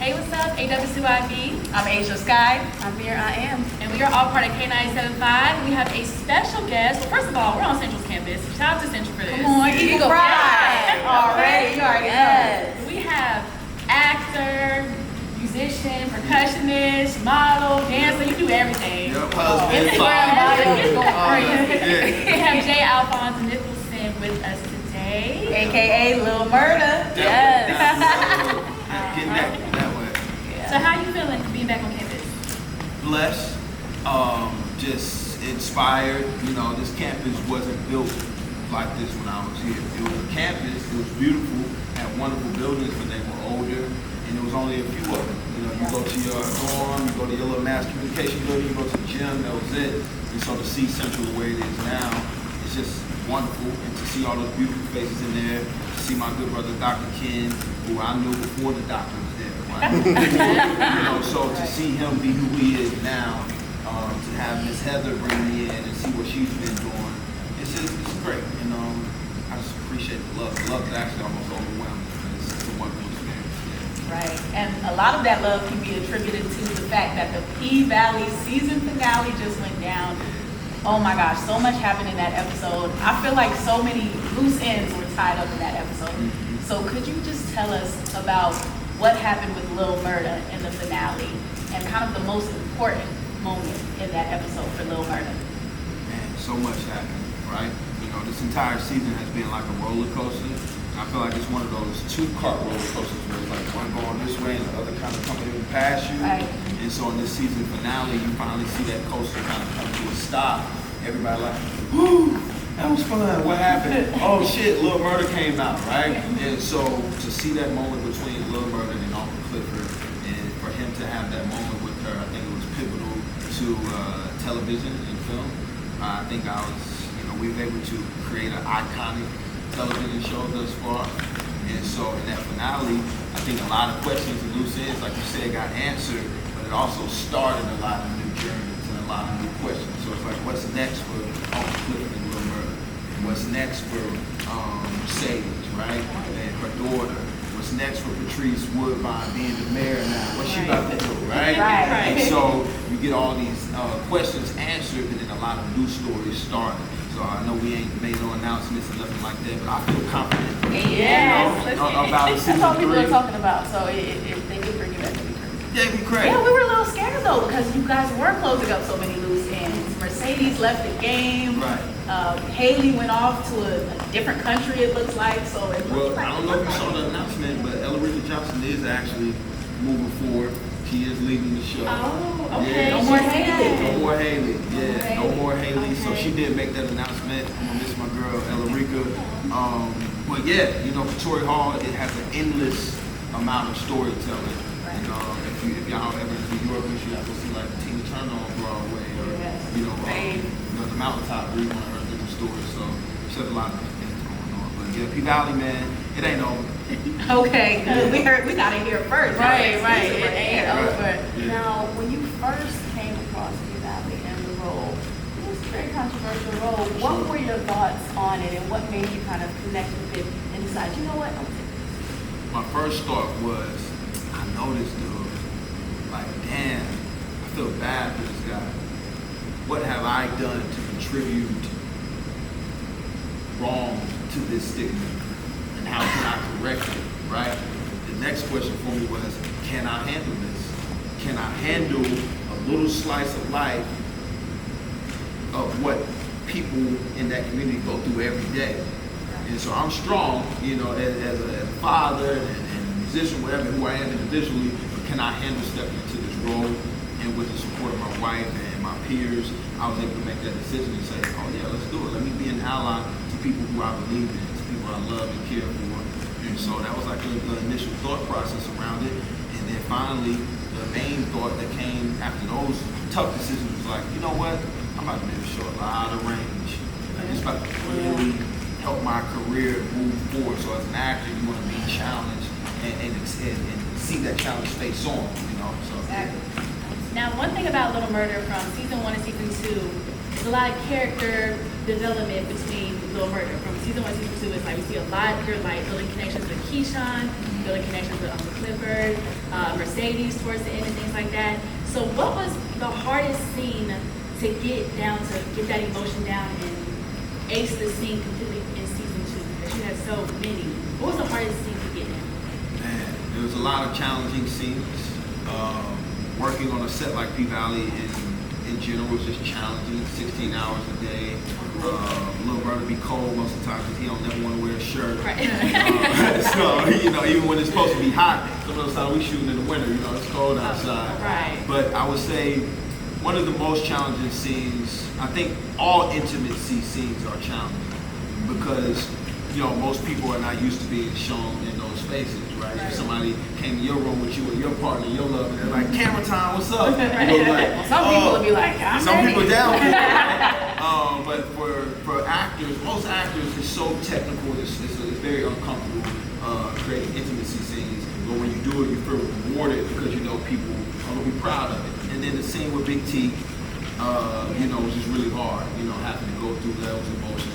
Hey, what's up? ayeeedubb. I'm ashiaskye. I'm here, I am. And we are all part of K97.5. We have a special guest. Well, first of all, we're on Central's campus. Shout out to Central for this. Come on, Eagle Pride. Already, you already know. We have actor, musician, percussionist, model, dancer. You do everything. Yep, husband, Instagram model. yeah. We have J. Alphonse Nicholson with us today. AKA Lil Murda. Yes. Getting that way. So how you feeling being back on campus? Blessed, just inspired. You know, this campus wasn't built like this when I was here. It was a campus, it was beautiful, had wonderful buildings, but they were older, and there was only a few of them. You know, you go to your dorm, you go to your little mass communication building, you go to the gym, that was it. And so to see Central the way it is now, it's just wonderful. And to see all those beautiful faces in there, to see my good brother, Dr. Ken, who I knew before the doctor was there. Right? You know, so to see him be who he is now, to have Miss Heather bring me in and see what she's been doing, it's great. And I just appreciate the love. The love is actually almost overwhelming. It's a wonderful experience. Yeah. Right, and a lot of that love can be attributed to the fact that the P-Valley season finale just went down. Oh my gosh, so much happened in that episode. I feel like so many loose ends were tied up in that episode. So could you just tell us about what happened with Lil Murda in the finale and kind of the most important moment in that episode for Lil Murda? Man, so much happened, right? You know, this entire season has been like a roller coaster. I feel like it's one of those two-cart roller coasters where it's like one going this way and the other kind of coming in past you. Right. And so in this season finale, you finally see that coaster kind of come to a stop. Everybody like, woo, that was fun. What happened? Oh shit, Lil Murda came out, right? And so to see that moment between Lil Murda and Uncle Clifford, and for him to have that moment with her, I think it was pivotal to television and film. I think we were able to create an iconic television show thus far. And so in that finale, I think a lot of questions and loose ends, like you said, got answered, but it also started a lot of new journeys and a lot of new questions. So it's like, what's next for Uncle Clifford and Lil Murda? What's next for Sage, right? And her daughter. What's next for Patrice Woodbine being the mayor now? What's she about to do, right? Right. And so you get all these questions answered, and then a lot of new stories started. So I know we ain't made no announcements or nothing like that, but I feel confident. Yes. You know, about season That's all people 3. are talking about. So if they do bring you back, that'd be crazy. Yeah, it'd be crazy. Yeah, we were a little scared though because you guys were closing up so many loose ends. Mercedes left the game. Right. Haley went off to a different country, it looks like. So it Well, looks like I don't know if you saw the announcement, but Ellerita Johnson is actually moving forward. She is leading the show. Oh, okay. Yeah, No more Haley. No more Haley. Yeah, no more Haley. So Okay. she did make that announcement. I'm gonna miss my girl Ellerita. But yeah, you know, Victoria Hall, it has an endless amount of storytelling. Right. If y'all ever in New York, you should have to see like Tina Turner on Broadway, or Yes. you know, the Mountaintop. Read one of her different stories. So she has a lot of things going on. But yeah, P Valley, man, it ain't over. Okay, good. We got it here first. Right. It It ain't over. Yeah. Now, when you first came across the Valley and the role, it was a very controversial role. What Sure. were your thoughts on it, and what made you kind of connect with it and decide, you know what, I'm taking this? My first thought was, I know this dude. Like, damn, I feel bad for this guy. What have I done to contribute wrong to this stigma? And how can I correct it, right? The next question for me was, can I handle this? Can I handle a little slice of life of what people in that community go through every day? And so I'm strong, you know, as a father and a musician, whatever, who I am individually, but can I handle stepping into this role? And with the support of my wife and my peers, I was able to make that decision and say, oh yeah, let's do it. Let me be an ally to people who I believe in, to people I love and care for. And so that was like the initial thought process around it. And then finally, the main thought that came after those tough decisions was like, you know what? I'm about to be able to show a lot of range. Like, it's about to really help my career move forward. So as an actor, you want to be challenged and see that challenge face on, you know. So Exactly. Now, one thing about Lil Murda from season 1 and season 2, there's a lot of character development between Lil Murda. From season 1 to season 2, it's like we see a lot, you're like building connections with Keyshawn, building connections with Uncle Clifford, Mercedes towards the end and things like that. So what was the hardest scene to get down, to get that emotion down and ace the scene completely in season 2? Because you had so many. What was the hardest scene to get down? Man, there was a lot of challenging scenes. Working on a set like P-Valley in general was just challenging. 16 hours a day. Lil Murda be cold most of the time because he don't never want to wear a shirt. Right. So, even when it's supposed to be hot, some of those times we shooting in the winter, it's cold outside. Right. But I would say one of the most challenging scenes, I think all intimacy scenes are challenging because, most people are not used to being shown in those spaces, right? If somebody came to your room with you or your partner, your love, and they're like, camera time, what's up? Like, Some people would be like, some people down for it, right? But for actors, most actors, it's so technical, it's very uncomfortable creating intimacy scenes. But when you do it, you feel rewarded because people are going to be proud of it. And then the scene with Big T, was just really hard, having to go through those emotions.